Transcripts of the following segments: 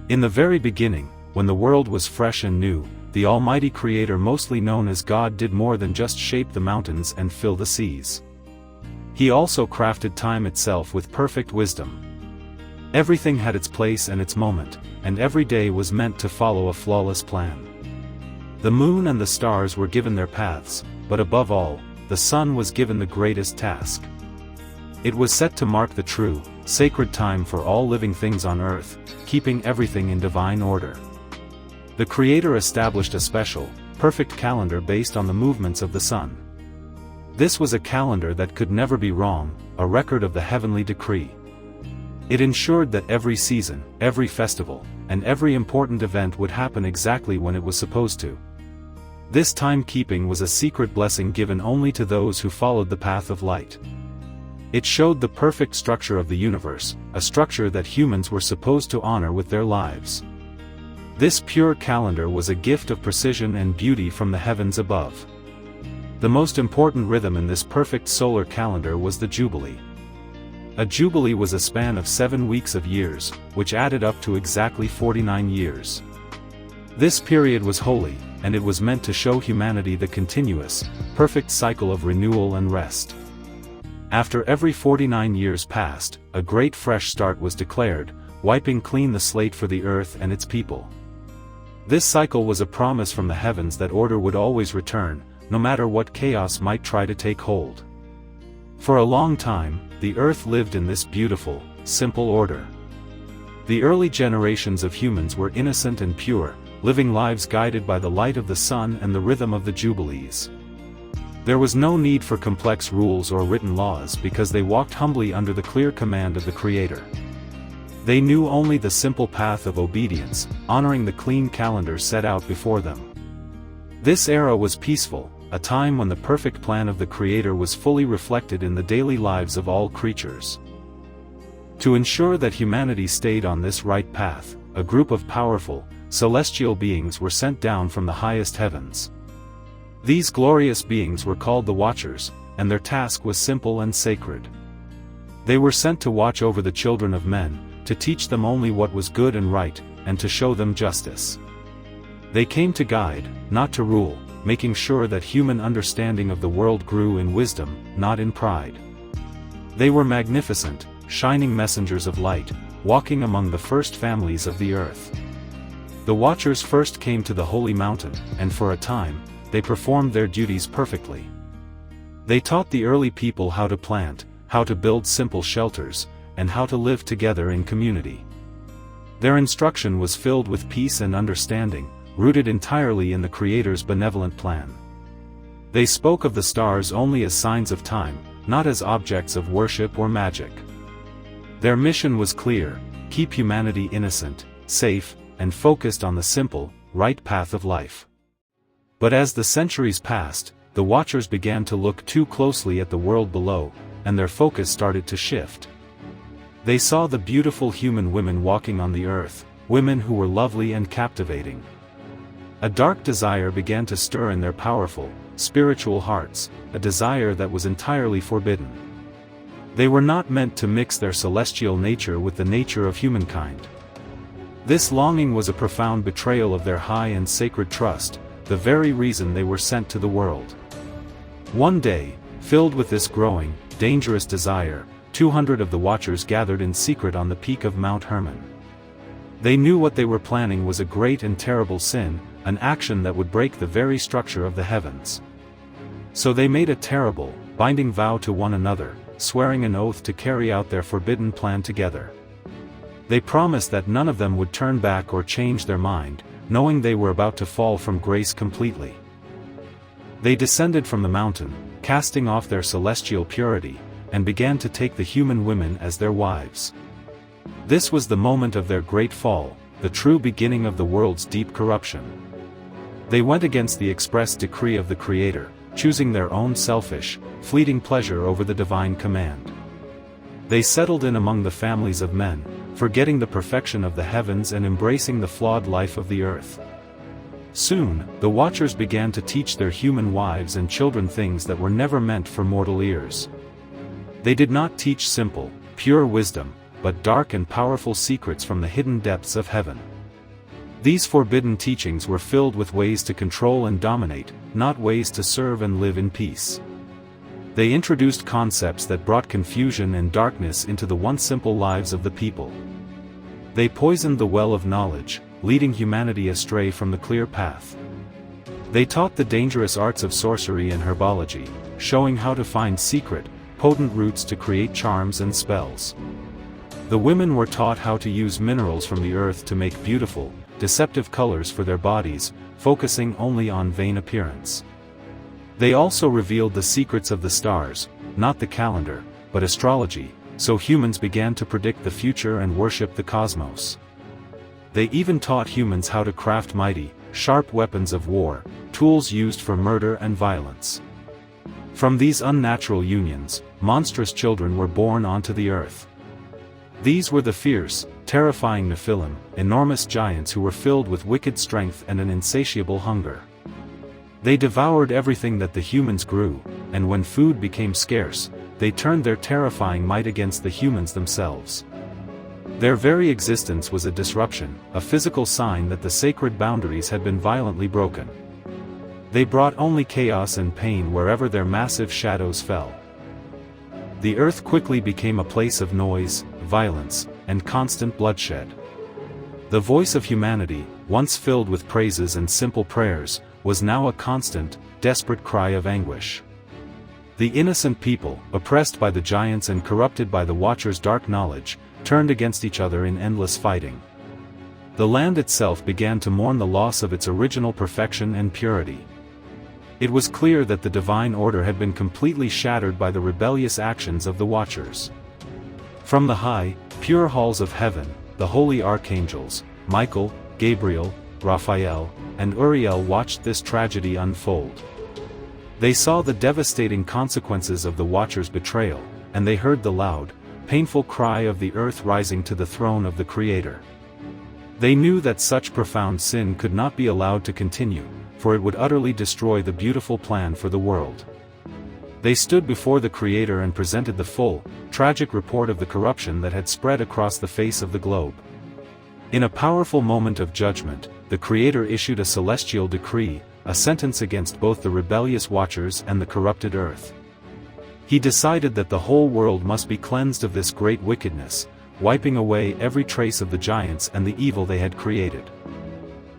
In the very beginning, when the world was fresh and new, the Almighty Creator, mostly known as God, did more than just shape the mountains and fill the seas. He also crafted time itself with perfect wisdom. Everything had its place and its moment, and every day was meant to follow a flawless plan. The moon and the stars were given their paths, but above all, the sun was given the greatest task. It was set to mark the true, sacred time for all living things on earth, keeping everything in divine order. The Creator established a special, perfect calendar based on the movements of the sun. This was a calendar that could never be wrong, a record of the heavenly decree. It ensured that every season, every festival, and every important event would happen exactly when it was supposed to. This timekeeping was a secret blessing given only to those who followed the path of light. It showed the perfect structure of the universe, a structure that humans were supposed to honor with their lives. This pure calendar was a gift of precision and beauty from the heavens above. The most important rhythm in this perfect solar calendar was the Jubilee. A Jubilee was a span of 7 weeks of years, which added up to exactly 49 years. This period was holy, and it was meant to show humanity the continuous, perfect cycle of renewal and rest. After every 49 years passed, a great fresh start was declared, wiping clean the slate for the earth and its people. This cycle was a promise from the heavens that order would always return, no matter what chaos might try to take hold. For a long time, the earth lived in this beautiful, simple order. The early generations of humans were innocent and pure, living lives guided by the light of the sun and the rhythm of the Jubilees. There was no need for complex rules or written laws because they walked humbly under the clear command of the Creator. They knew only the simple path of obedience, honoring the clean calendar set out before them. This era was peaceful, a time when the perfect plan of the Creator was fully reflected in the daily lives of all creatures. To ensure that humanity stayed on this right path, a group of powerful, celestial beings were sent down from the highest heavens. These glorious beings were called the Watchers, and their task was simple and sacred. They were sent to watch over the children of men, to teach them only what was good and right, and to show them justice. They came to guide, not to rule, making sure that human understanding of the world grew in wisdom, not in pride. They were magnificent, shining messengers of light, walking among the first families of the earth. The Watchers first came to the holy mountain, and for a time, they performed their duties perfectly. They taught the early people how to plant, how to build simple shelters, and how to live together in community. Their instruction was filled with peace and understanding, rooted entirely in the Creator's benevolent plan. They spoke of the stars only as signs of time, not as objects of worship or magic. Their mission was clear: keep humanity innocent, safe, and focused on the simple, right path of life. But as the centuries passed, the Watchers began to look too closely at the world below, and their focus started to shift. They saw the beautiful human women walking on the earth, women who were lovely and captivating. A dark desire began to stir in their powerful, spiritual hearts, a desire that was entirely forbidden. They were not meant to mix their celestial nature with the nature of humankind. This longing was a profound betrayal of their high and sacred trust, the very reason they were sent to the world. One day, filled with this growing, dangerous desire, 200 of the Watchers gathered in secret on the peak of Mount Hermon. They knew what they were planning was a great and terrible sin, an action that would break the very structure of the heavens. So they made a terrible, binding vow to one another, swearing an oath to carry out their forbidden plan together. They promised that none of them would turn back or change their mind, knowing they were about to fall from grace completely. They descended from the mountain, casting off their celestial purity, and began to take the human women as their wives. This was the moment of their great fall, the true beginning of the world's deep corruption. They went against the express decree of the Creator, choosing their own selfish, fleeting pleasure over the divine command. They settled in among the families of men, forgetting the perfection of the heavens and embracing the flawed life of the earth. Soon, the Watchers began to teach their human wives and children things that were never meant for mortal ears. They did not teach simple, pure wisdom, but dark and powerful secrets from the hidden depths of heaven. These forbidden teachings were filled with ways to control and dominate, not ways to serve and live in peace. They introduced concepts that brought confusion and darkness into the once simple lives of the people. They poisoned the well of knowledge, leading humanity astray from the clear path. They taught the dangerous arts of sorcery and herbology, showing how to find secret, potent roots to create charms and spells. The women were taught how to use minerals from the earth to make beautiful, deceptive colors for their bodies, focusing only on vain appearance. They also revealed the secrets of the stars, not the calendar, but astrology, so humans began to predict the future and worship the cosmos. They even taught humans how to craft mighty, sharp weapons of war, tools used for murder and violence. From these unnatural unions, monstrous children were born onto the earth. These were the fierce, terrifying Nephilim, enormous giants who were filled with wicked strength and an insatiable hunger. They devoured everything that the humans grew, and when food became scarce, they turned their terrifying might against the humans themselves. Their very existence was a disruption, a physical sign that the sacred boundaries had been violently broken. They brought only chaos and pain wherever their massive shadows fell. The earth quickly became a place of noise, violence, and constant bloodshed. The voice of humanity, once filled with praises and simple prayers, was now a constant, desperate cry of anguish. The innocent people, oppressed by the giants and corrupted by the Watcher's dark knowledge, turned against each other in endless fighting. The land itself began to mourn the loss of its original perfection and purity. It was clear that the divine order had been completely shattered by the rebellious actions of the Watchers. From the high, pure halls of heaven, the holy archangels, Michael, Gabriel, Raphael, and Uriel watched this tragedy unfold. They saw the devastating consequences of the Watcher's betrayal, and they heard the loud, painful cry of the earth rising to the throne of the Creator. They knew that such profound sin could not be allowed to continue, for it would utterly destroy the beautiful plan for the world. They stood before the Creator and presented the full, tragic report of the corruption that had spread across the face of the globe. In a powerful moment of judgment, the Creator issued a celestial decree, a sentence against both the rebellious Watchers and the corrupted earth. He decided that the whole world must be cleansed of this great wickedness, wiping away every trace of the giants and the evil they had created.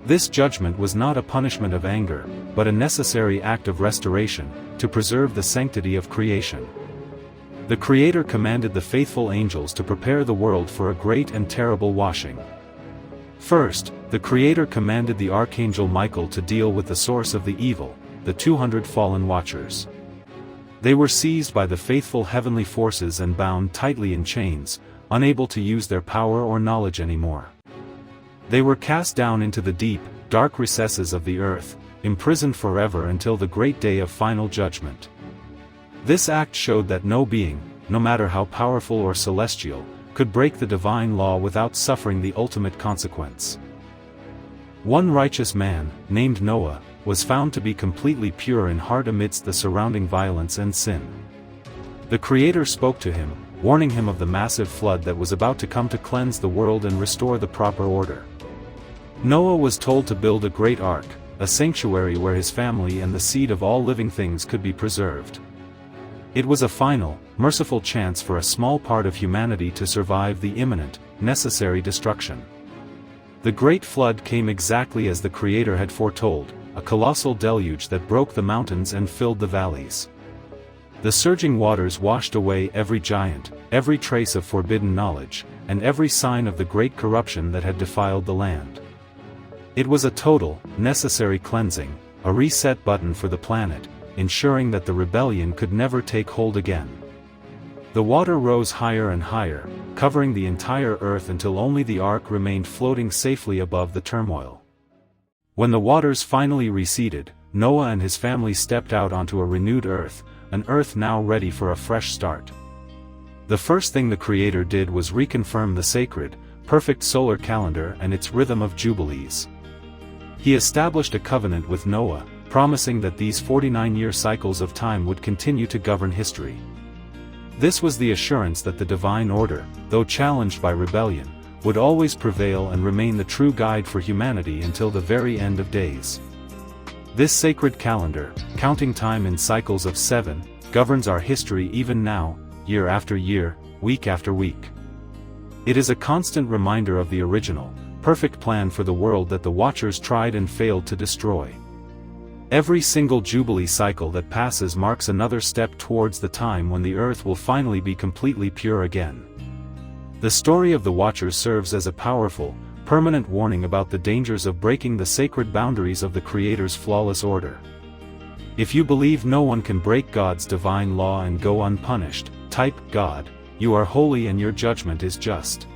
This judgment was not a punishment of anger, but a necessary act of restoration, to preserve the sanctity of creation. The Creator commanded the faithful angels to prepare the world for a great and terrible washing. First, the Creator commanded the Archangel Michael to deal with the source of the evil, the 200 fallen Watchers. They were seized by the faithful heavenly forces and bound tightly in chains, unable to use their power or knowledge anymore. They were cast down into the deep, dark recesses of the earth, imprisoned forever until the great day of final judgment. This act showed that no being, no matter how powerful or celestial, could break the divine law without suffering the ultimate consequence. One righteous man, named Noah, was found to be completely pure in heart amidst the surrounding violence and sin. The Creator spoke to him, warning him of the massive flood that was about to come to cleanse the world and restore the proper order. Noah was told to build a great ark, a sanctuary where his family and the seed of all living things could be preserved. It was a final, merciful chance for a small part of humanity to survive the imminent, necessary destruction. The great flood came exactly as the Creator had foretold, a colossal deluge that broke the mountains and filled the valleys. The surging waters washed away every giant, every trace of forbidden knowledge, and every sign of the great corruption that had defiled the land. It was a total, necessary cleansing, a reset button for the planet, ensuring that the rebellion could never take hold again. The water rose higher and higher, covering the entire earth until only the ark remained floating safely above the turmoil. When the waters finally receded, Noah and his family stepped out onto a renewed earth, an earth now ready for a fresh start. The first thing the Creator did was reconfirm the sacred, perfect solar calendar and its rhythm of jubilees. He established a covenant with Noah, promising that these 49-year cycles of time would continue to govern history. This was the assurance that the divine order, though challenged by rebellion, would always prevail and remain the true guide for humanity until the very end of days. This sacred calendar, counting time in cycles of 7, governs our history even now, year after year, week after week. It is a constant reminder of the original, perfect plan for the world that the Watchers tried and failed to destroy. Every single Jubilee cycle that passes marks another step towards the time when the Earth will finally be completely pure again. The story of the Watchers serves as a powerful, permanent warning about the dangers of breaking the sacred boundaries of the Creator's flawless order. If you believe no one can break God's divine law and go unpunished, type God, you are holy and your judgment is just.